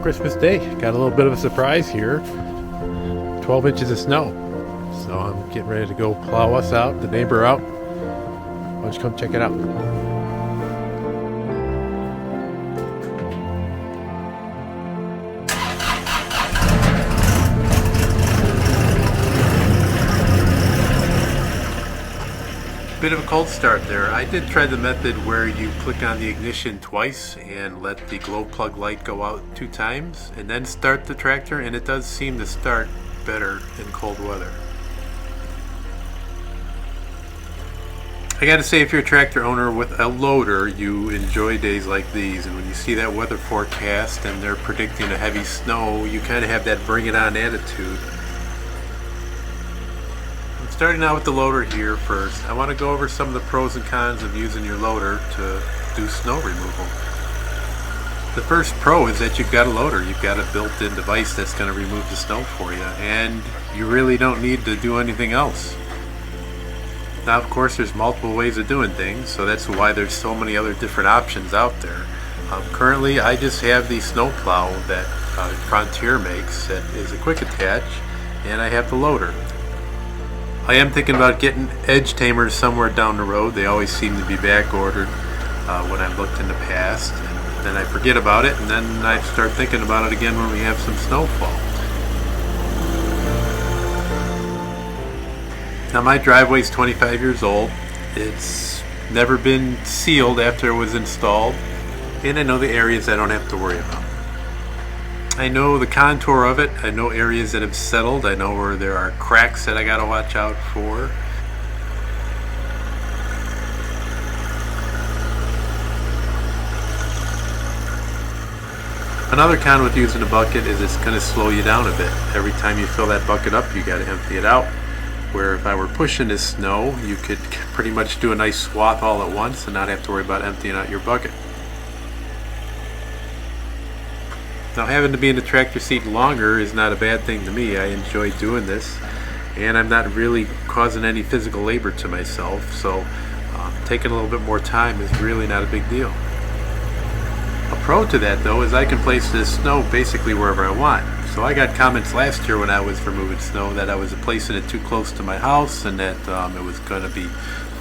Christmas Day. Got a little bit of a surprise here. 12 inches of snow. So I'm getting ready to go plow us out, the neighbor out. Why don't you come check it out? Bit of a cold start there. I did try the method where you click on the ignition twice and let the glow plug light go out 2 times and then start the tractor, and it does seem to start better in cold weather. I gotta say, if you're a tractor owner with a loader, you enjoy days like these, and when you see that weather forecast and they're predicting a heavy snow, you kind of have that bring it on attitude. Starting out with the loader here first, I want to go over some of the pros and cons of using your loader to do snow removal. The first pro is that you've got a loader. You've got a built-in device that's going to remove the snow for you, and you really don't need to do anything else. Now, of course, there's multiple ways of doing things, so that's why there's so many other different options out there. Currently, I just have the snow plow that Frontier makes that is a quick attach, and I have the loader. I am thinking about getting edge tamers somewhere down the road. They always seem to be back ordered when I've looked in the past, and then I forget about it, and then I start thinking about it again when we have some snowfall. Now, my driveway's 25 years old. It's never been sealed after it was installed, and I know the areas I don't have to worry about. I know the contour of it. I know areas that have settled. I know where there are cracks that I gotta watch out for. Another con with using a bucket is it's gonna slow you down a bit. Every time you fill that bucket up, you gotta empty it out. Where if I were pushing this snow, you could pretty much do a nice swath all at once and not have to worry about emptying out your bucket. Now, having to be in the tractor seat longer is not a bad thing to me. I enjoy doing this, and I'm not really causing any physical labor to myself, so taking a little bit more time is really not a big deal. A pro to that, though, is I can place this snow basically wherever I want. So I got comments last year when I was removing snow that I was placing it too close to my house and that it was going to be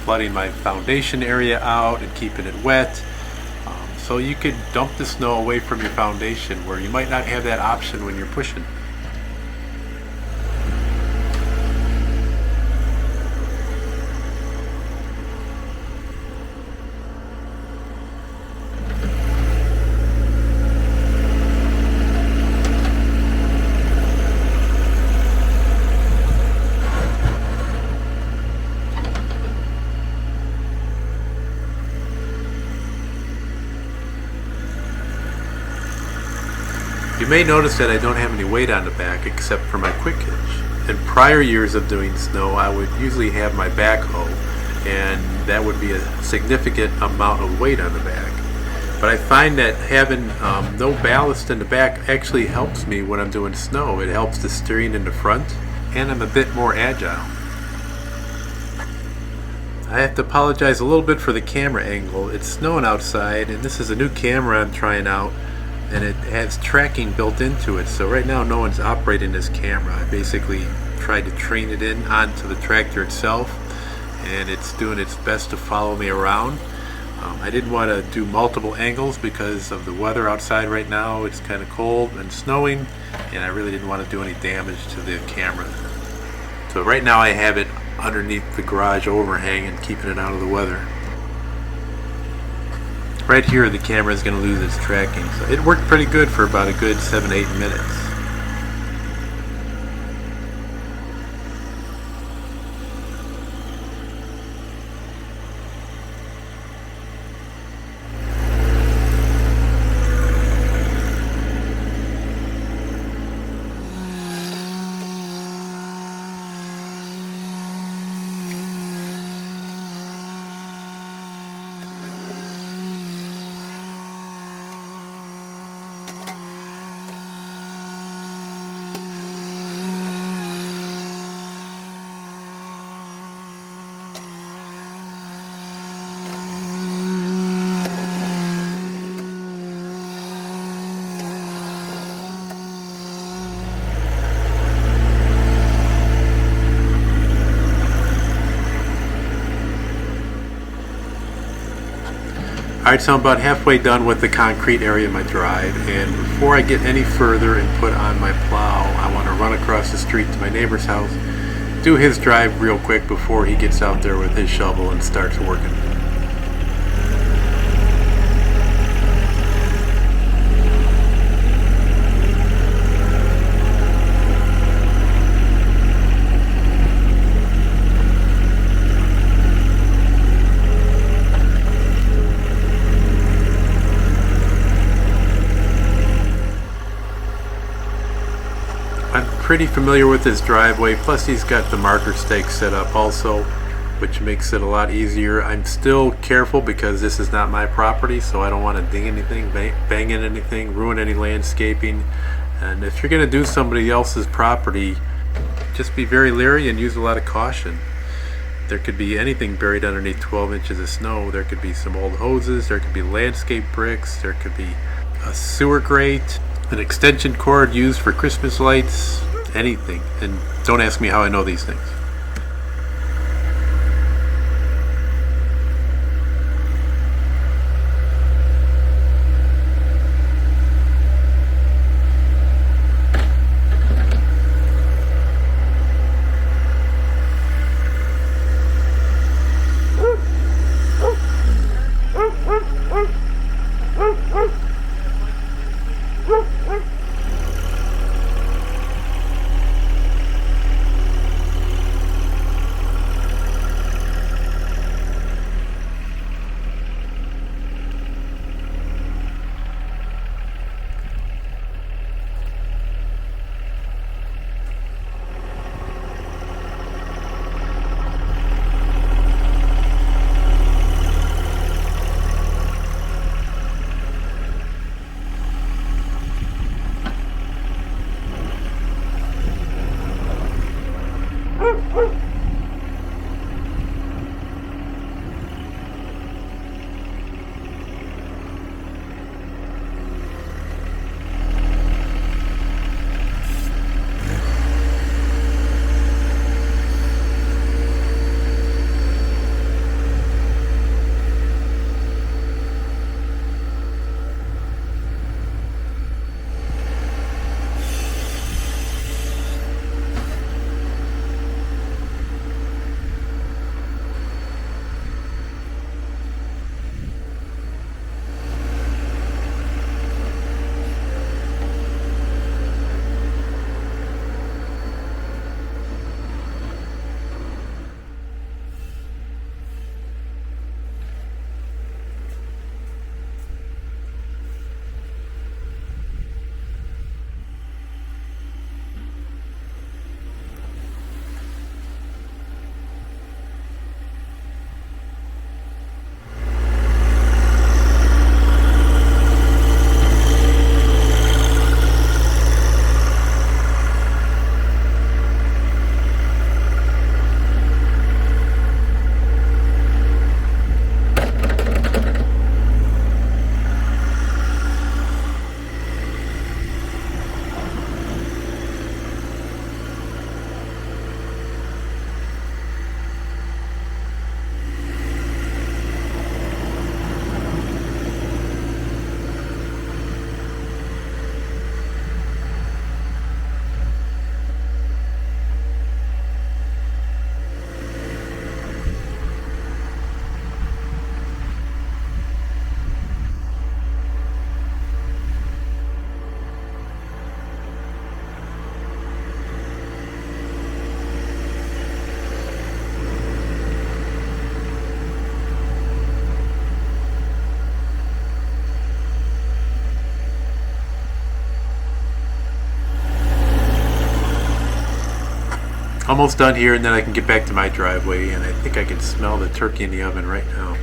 flooding my foundation area out and keeping it wet. So you could dump the snow away from your foundation where you might not have that option when you're pushing. You may notice that I don't have any weight on the back except for my quick hitch. In prior years of doing snow, I would usually have my backhoe, and that would be a significant amount of weight on the back. But I find that having no ballast in the back actually helps me when I'm doing snow. It helps the steering in the front, and I'm a bit more agile. I have to apologize a little bit for the camera angle. It's snowing outside, and this is a new camera I'm trying out, and it has tracking built into it. So right now no one's operating this camera. I basically tried to train it in onto the tractor itself, and it's doing its best to follow me around. I didn't want to do multiple angles because of the weather outside right now. It's kind of cold and snowing, and I really didn't want to do any damage to the camera. So right now I have it underneath the garage overhang and keeping it out of the weather. Right here the camera is going to lose its tracking, so it worked pretty good for about a good 7-8 minutes. Alright, so I'm about halfway done with the concrete area of my drive, and before I get any further and put on my plow, I want to run across the street to my neighbor's house, do his drive real quick before he gets out there with his shovel and starts working. I'm pretty familiar with his driveway, plus he's got the marker stake set up also, which makes it a lot easier. I'm still careful because this is not my property, so I don't want to ding anything, bang in anything, ruin any landscaping. And if you're going to do somebody else's property, just be very leery and use a lot of caution. There could be anything buried underneath 12 inches of snow. There could be some old hoses, there could be landscape bricks, there could be a sewer grate, an extension cord used for Christmas lights, anything. And don't ask me how I know these things. Almost done here, and then I can get back to my driveway, and I think I can smell the turkey in the oven right now.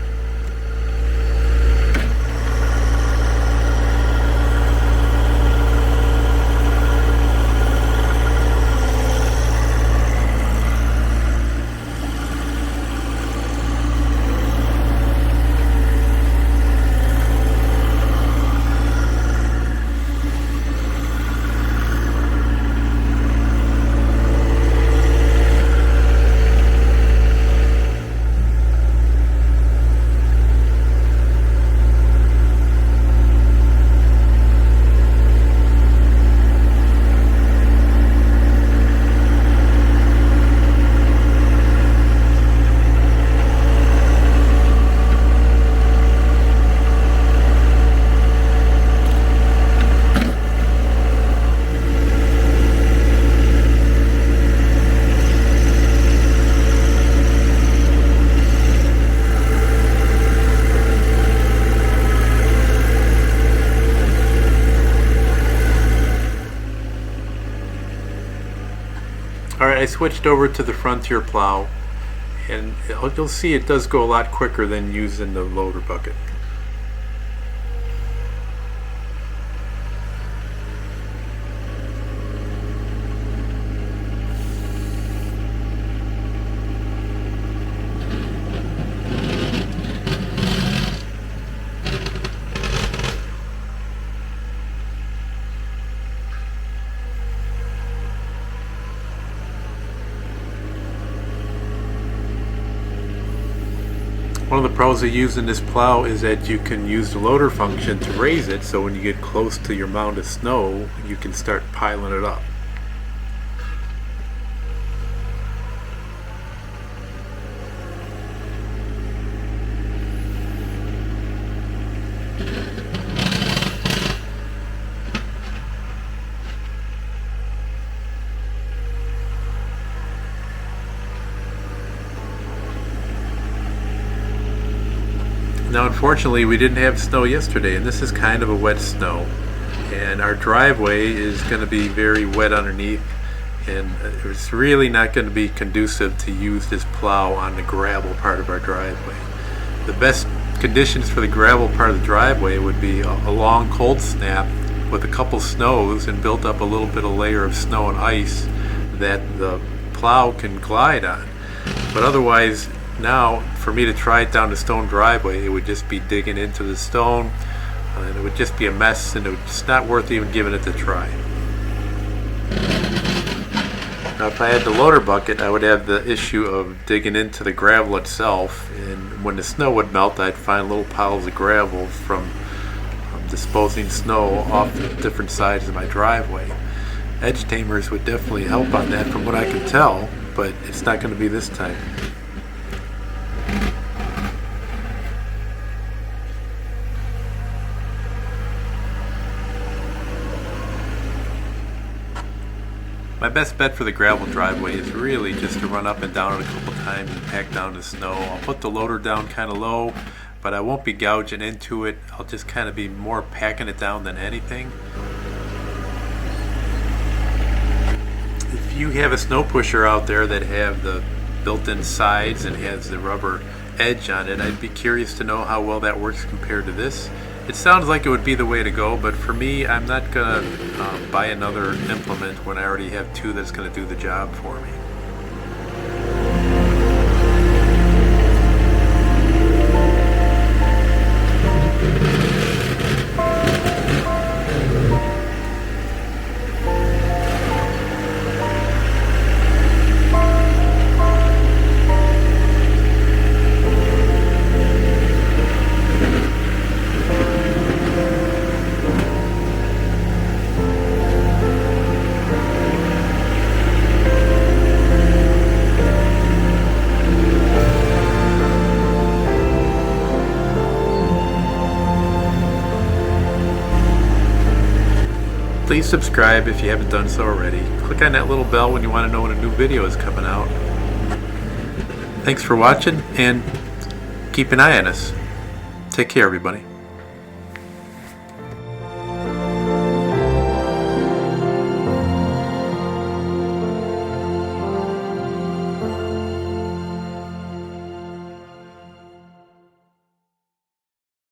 Alright, I switched over to the Frontier plow, and you'll see it does go a lot quicker than using the loader bucket. One of the pros of using this plow is that you can use the loader function to raise it, so when you get close to your mound of snow, you can start piling it up. Now unfortunately we didn't have snow yesterday, and this is kind of a wet snow, and our driveway is going to be very wet underneath, and it's really not going to be conducive to use this plow on the gravel part of our driveway. The best conditions for the gravel part of the driveway would be a long cold snap with a couple snows and built up a little bit of layer of snow and ice that the plow can glide on. But otherwise, now for me to try it down the stone driveway, it would just be digging into the stone, and it would just be a mess, and it's not worth even giving it a try. Now if I had the loader bucket, I would have the issue of digging into the gravel itself, and when the snow would melt, I'd find little piles of gravel from disposing snow off the different sides of my driveway. Edge tamers would definitely help on that from what I can tell, but it's not going to be this time. My best bet for the gravel driveway is really just to run up and down it a couple times and pack down the snow. I'll put the loader down kind of low, but I won't be gouging into it. I'll just kind of be more packing it down than anything. If you have a snow pusher out there that have the built-in sides and has the rubber edge on it, I'd be curious to know how well that works compared to this. It sounds like it would be the way to go, but for me, I'm not going to buy another implement when I already have two that's going to do the job for me. Please subscribe if you haven't done so already. Click on that little bell when you want to know when a new video is coming out. Thanks for watching, and keep an eye on us. Take care, everybody.